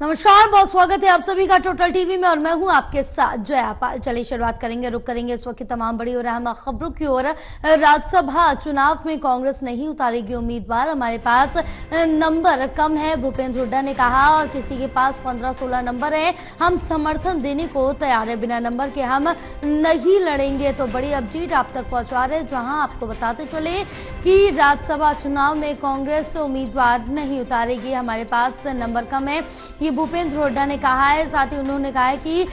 नमस्कार, बहुत स्वागत है आप सभी का टोटल टीवी में और मैं हूं आपके साथ जया पाल। चलिए शुरुआत करेंगे, रुक करेंगे इस वक्त की तमाम बड़ी और अहम खबरों की ओर। राज्यसभा चुनाव में कांग्रेस नहीं उतारेगी उम्मीदवार, हमारे पास नंबर कम है, भूपेंद्र हुड्डा ने कहा। और किसी के पास 15-16 नंबर है, हम समर्थन देने को तैयार है, बिना नंबर के हम नहीं लड़ेंगे। तो बड़ी अपडेट आप तक पहुंचा रहे, जहां आपको बताते चले कि राज्यसभा चुनाव में कांग्रेस उम्मीदवार नहीं उतारेगी, हमारे पास नंबर कम है, ये भूपेंद्र हुड्डा ने कहा है। साथ ही उन्होंने कहा है कि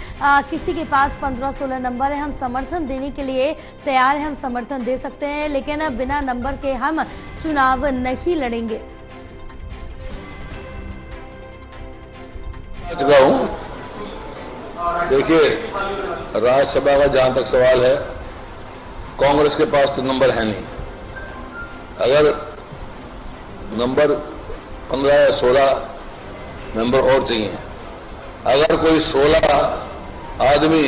किसी के पास 15-16 नंबर है, हम समर्थन देने के लिए तैयार हैं, हम समर्थन दे सकते हैं, लेकिन बिना नंबर के हम चुनाव नहीं लड़ेंगे। देखिए, राज्यसभा का जहां तक सवाल है, कांग्रेस के पास तो नंबर है नहीं। अगर नंबर 15 या 16 नंबर और चाहिए, अगर कोई 16 आदमी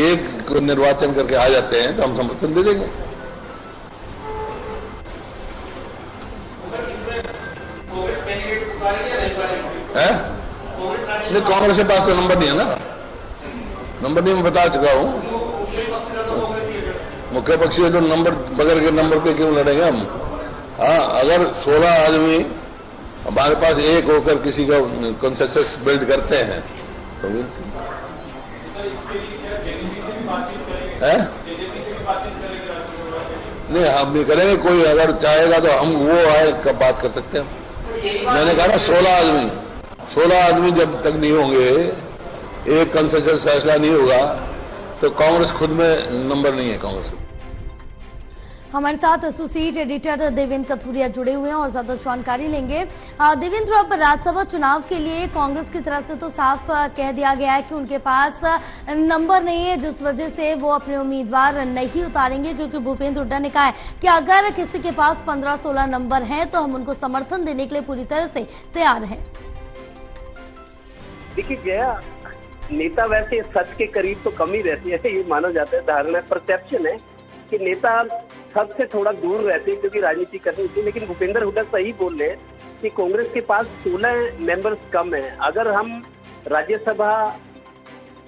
एक निर्वाचन करके आ जाते हैं तो हम समर्थन दे देंगे। नहीं, कांग्रेस के पास तो नंबर नहीं है ना, नंबर नहीं, मैं बता चुका हूं। मुख्य पक्षी है तो नंबर बगैर के नंबर पे क्यों लड़ेंगे हम। हाँ, अगर 16 आदमी हमारे पास एक होकर किसी का कंसेंसस बिल्ड करते हैं तो नहीं, हम नहीं करेंगे। कोई अगर चाहेगा तो हम वो आए कब बात कर सकते हैं। मैंने कहा ना, 16 आदमी जब तक नहीं होंगे, एक कंसेंसस फैसला नहीं होगा, तो कांग्रेस खुद में नंबर नहीं है कांग्रेस। हमारे साथ एसोसिएट एडिटर देवेंद्र कथुरिया जुड़े हुए हैं और ज्यादा जानकारी लेंगे। देवेंद्र, अब राज्यसभा चुनाव के लिए कांग्रेस की तरफ से तो साफ कह दिया गया है कि उनके पास नंबर नहीं है, जिस वजह से वो अपने उम्मीदवार नहीं उतारेंगे, क्योंकि भूपेंद्र हुड्डा ने कहा है कि अगर किसी के पास 15-16 नंबर हैं तो हम उनको समर्थन देने के लिए पूरी तरह से तैयार हैं। देखिए जया, नेता वैसे सच के करीब तो कम ही रहती है, ये माना जाता है, धारणा परसेप्शन है कि नेता सच से थोड़ा दूर रहते हैं क्योंकि राजनीति करनी थी। लेकिन भूपेंद्र हुड्डा सही बोल रहे हैं कि कांग्रेस के पास 16 मेंबर्स कम है। अगर हम राज्यसभा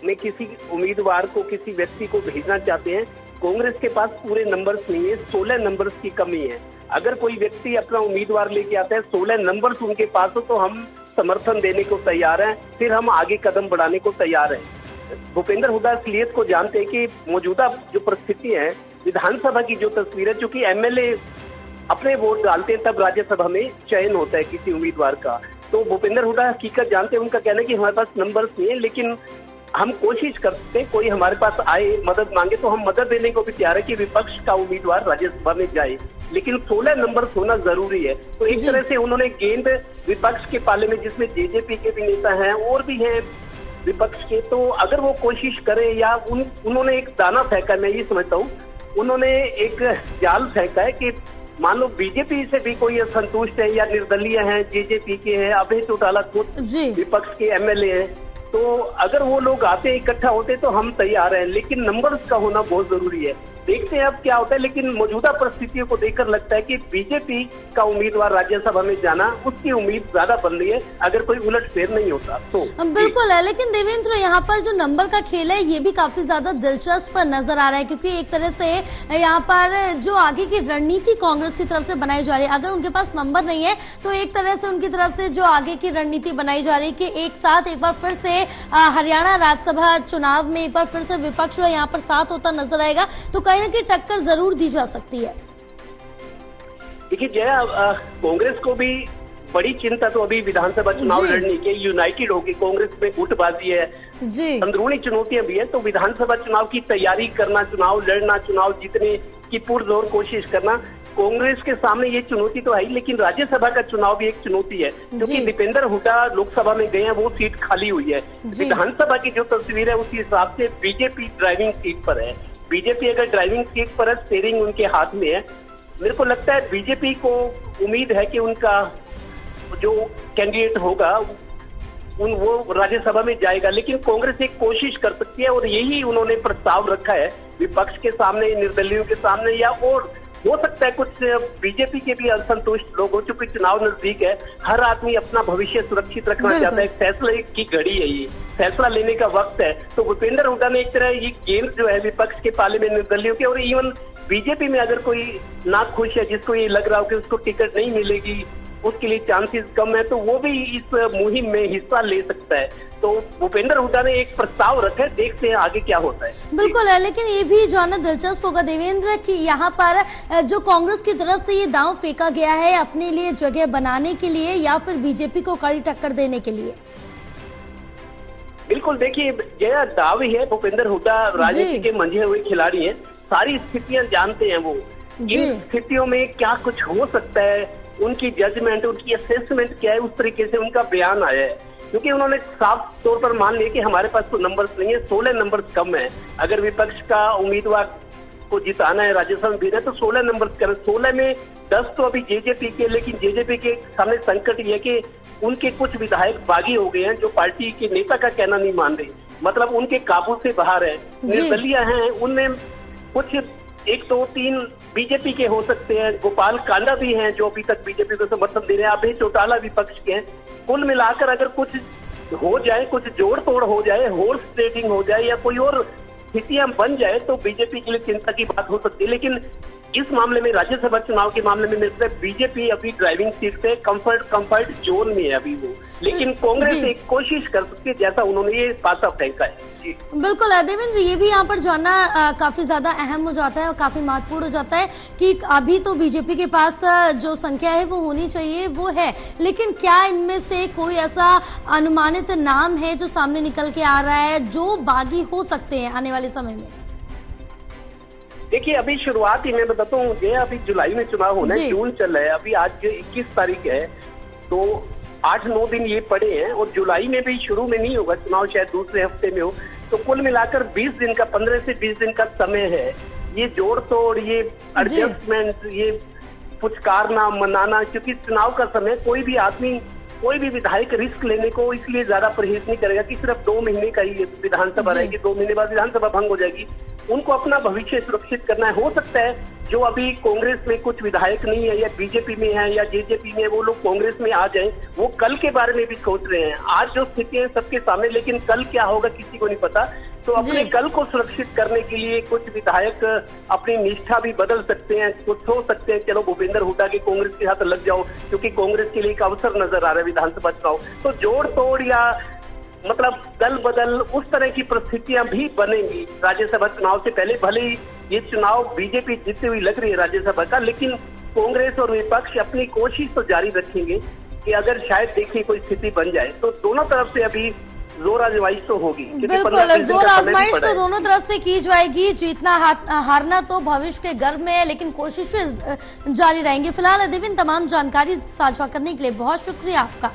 में किसी उम्मीदवार को, किसी व्यक्ति को भेजना चाहते हैं, कांग्रेस के पास पूरे नंबर्स नहीं है, 16 नंबर्स की कमी है। अगर कोई व्यक्ति अपना उम्मीदवार लेके आता है, 16 नंबर्स उनके पास हो, तो हम समर्थन देने को तैयार हैं, फिर हम आगे कदम बढ़ाने को तैयार हैं। भूपेंद्र हुड्डा असलियत को जानते हैं कि मौजूदा जो परिस्थिति है, विधानसभा की जो तस्वीर है, चूंकि एमएलए अपने वोट डालते हैं तब राज्यसभा में चयन होता है किसी उम्मीदवार का, तो भूपेंद्र हुड्डा हकीकत जानते हैं। उनका कहना है कि हमारे पास नंबर नहीं है, लेकिन हम कोशिश करते हैं, कोई हमारे पास आए मदद मांगे तो हम मदद देने को भी तैयार है कि विपक्ष का उम्मीदवार राज्यसभा में जाए, लेकिन 16 नंबर होना जरूरी है। तो एक तरह से उन्होंने गेंद विपक्ष के पाले में, जिसमें जेजेपी के भी नेता हैं और भी हैं विपक्ष के, तो अगर वो कोशिश करे या उन्होंने एक दाना फेंका, मैं ये समझता हूँ उन्होंने एक जाल फेंका है कि मान लो बीजेपी से भी कोई असंतुष्ट है या निर्दलीय हैं, जेजेपी के हैं, अभय चौटाला खुद विपक्ष के एमएलए हैं, तो अगर वो लोग आते इकट्ठा होते तो हम तैयार हैं, लेकिन नंबर्स का होना बहुत जरूरी है। देखते हैं अब क्या होता है, लेकिन मौजूदा परिस्थितियों को देखकर लगता है कि बीजेपी का उम्मीदवार राज्यसभा में जाना, उसकी उम्मीद ज्यादा बन रही है, अगर कोई उलटफेर नहीं होता तो। बिल्कुल है, लेकिन देवेंद्र, यहाँ पर जो नंबर का खेल है ये भी काफी ज्यादा दिलचस्प नजर आ रहा है, क्योंकि एक तरह से यहाँ पर जो आगे की रणनीति कांग्रेस की तरफ से बनाई जा रही है, अगर उनके पास नंबर नहीं है तो एक तरह से उनकी तरफ से जो आगे की रणनीति बनाई जा रही है कि एक साथ एक बार फिर से हरियाणा राज्यसभा चुनाव में एक बार फिर से विपक्ष यहाँ पर साथ होता नजर आएगा, तो कहीं ना कहीं टक्कर जरूर दी जा सकती है। देखिए जया, कांग्रेस को भी बड़ी चिंता तो अभी विधानसभा चुनाव लड़ने के, यूनाइटेड होगी, कांग्रेस में गुटबाजी है जी, अंदरूनी चुनौतियां भी है, तो विधानसभा चुनाव की तैयारी करना, चुनाव लड़ना, चुनाव जीतने की पुरजोर कोशिश करना, कांग्रेस के सामने ये चुनौती तो है, लेकिन राज्यसभा का चुनाव भी एक चुनौती है, क्योंकि दीपेंद्र हुड्डा लोकसभा में गए हैं, वो सीट खाली हुई है। विधानसभा की जो तस्वीर है उसी हिसाब से बीजेपी ड्राइविंग सीट पर है। बीजेपी अगर ड्राइविंग सीट पर है, स्टीयरिंग उनके हाथ में है, मेरे को लगता है बीजेपी को उम्मीद है कि उनका जो कैंडिडेट होगा वो राज्यसभा में जाएगा, लेकिन कांग्रेस एक कोशिश कर सकती है और यही उन्होंने प्रस्ताव रखा है विपक्ष के सामने, निर्दलीयों के सामने या और हो सकता है कुछ बीजेपी के भी असंतुष्ट लोग हो, चूंकि चुनाव नजदीक है, हर आदमी अपना भविष्य सुरक्षित रखना चाहता है। फैसले की घड़ी है, ये फैसला लेने का वक्त है। तो भूपेंद्र हुड्डा ने एक तरह ये गेम जो है विपक्ष के पाले में निर्दलीयों के, और इवन बीजेपी में अगर कोई नाखुश है, जिसको ये लग रहा हो कि उसको टिकट नहीं मिलेगी, उसके लिए चांसेस कम है, तो वो भी इस मुहिम में हिस्सा ले सकता है। तो भूपेंद्र हुड्डा ने एक प्रस्ताव रखा है, देखते हैं आगे क्या होता है। बिल्कुल है, लेकिन ये भी जानना दिलचस्प होगा देवेंद्र कि यहाँ पर जो कांग्रेस की तरफ से ये दांव फेंका गया है अपने लिए जगह बनाने के लिए या फिर बीजेपी को कड़ी टक्कर देने के लिए। बिल्कुल, देखिए यह दाव ही है। भूपेंद्र हुड्डा राजनीति के मंझे हुए खिलाड़ी हैं, सारी स्थितियां जानते हैं वो। इन स्थितियों में क्या कुछ हो सकता है, उनकी जजमेंट, उनकी असेसमेंट क्या है, उस तरीके से उनका बयान आया है। क्योंकि उन्होंने साफ तौर पर मान लिया कि हमारे पास तो नंबर्स नहीं है, 16 नंबर्स कम है। अगर विपक्ष का उम्मीदवार को जिताना है, राज्यसभा में भेजना, तो 16 नंबर्स कम है। 16 में 10 तो अभी जेजेपी के, लेकिन जेजेपी के सामने संकट ये कि उनके कुछ विधायक बागी हो गए हैं जो पार्टी के नेता का कहना नहीं मान रहे, मतलब उनके काबू से बाहर है। निर्दलीय हैं, उनमें कुछ 1, 2, 3 बीजेपी के हो सकते हैं। गोपाल कांडा भी हैं जो अभी तक बीजेपी को समर्थन दे रहे हैं। अभय चौटाला विपक्ष के हैं। कुल मिलाकर अगर कुछ हो जाए, कुछ जोड़ तोड़ हो जाए, हॉर्स ट्रेडिंग हो जाए या कोई और स्थितियां बन जाए, तो बीजेपी के लिए चिंता की बात हो सकती है। लेकिन इस मामले में, राज्यसभा चुनाव के मामले में, मेरे बीजेपी अभी ड्राइविंग सीट पे कंफर्ट जोन में है अभी वो। लेकिन कांग्रेस एक कोशिश कर सकती है, जैसा उन्होंने ये पासा फेंका है। जी बिल्कुल देवेंद्र, ये भी यहाँ पर जानना काफी ज्यादा अहम हो जाता है और काफी महत्वपूर्ण हो जाता है कि अभी तो बीजेपी के पास जो संख्या है वो होनी चाहिए, वो है, लेकिन क्या इनमें से कोई ऐसा अनुमानित नाम है जो सामने निकल के आ रहा है जो बागी हो सकते हैं आने वाले समय में? देखिए, अभी शुरुआत ही मैं बताता हूँ, ये अभी जुलाई में चुनाव होना है, जून चल रहा है, अभी आज 21 तारीख है, तो 8-9 दिन ये पड़े हैं, और जुलाई में भी शुरू में नहीं होगा चुनाव, शायद दूसरे हफ्ते में हो। तो कुल मिलाकर 20 दिन का, 15 से 20 दिन का समय है। ये जोड़ तोड़, ये एडजस्टमेंट, ये कुछ कारना मनाना, क्योंकि चुनाव का समय कोई भी आदमी, कोई भी विधायक रिस्क लेने को इसलिए ज्यादा परहेज नहीं करेगा कि सिर्फ 2 महीने का ही विधानसभा रहेगी, 2 महीने बाद विधानसभा भंग हो जाएगी। उनको अपना भविष्य सुरक्षित करना है। हो सकता है जो अभी कांग्रेस में कुछ विधायक नहीं है या बीजेपी में है या जेजेपी में है, वो लोग कांग्रेस में आ जाएं, वो कल के बारे में भी सोच रहे हैं। आज जो स्थितियां सबके सामने, लेकिन कल क्या होगा किसी को नहीं पता। तो अपने कल को सुरक्षित करने के लिए कुछ विधायक अपनी निष्ठा भी बदल सकते हैं, कुछ सोच सकते हैं चलो भूपेंद्र हुड्डा के कांग्रेस के साथ लग जाओ, क्योंकि कांग्रेस के लिए एक अवसर नजर आ रहा है विधानसभा चुनाव। तो जोड़ तोड़ या मतलब दल बदल, उस तरह की परिस्थितियां भी बनेंगी राज्यसभा चुनाव से पहले। भले ही ये चुनाव बीजेपी जीतती हुई लग रही है राज्यसभा का, लेकिन कांग्रेस और विपक्ष अपनी कोशिश तो जारी रखेंगे कि अगर शायद देखिए कोई स्थिति बन जाए, तो दोनों तरफ से अभी जोर आजमाइश तो होगी। बिल्कुल, जोर आजमाइश तो दोनों तरफ से की जाएगी। जीतना हारना तो भविष्य के गर्भ में है, लेकिन कोशिशें जारी रहेंगी। फिलहाल देवेंद्र, तमाम जानकारी साझा करने के लिए बहुत शुक्रिया आपका।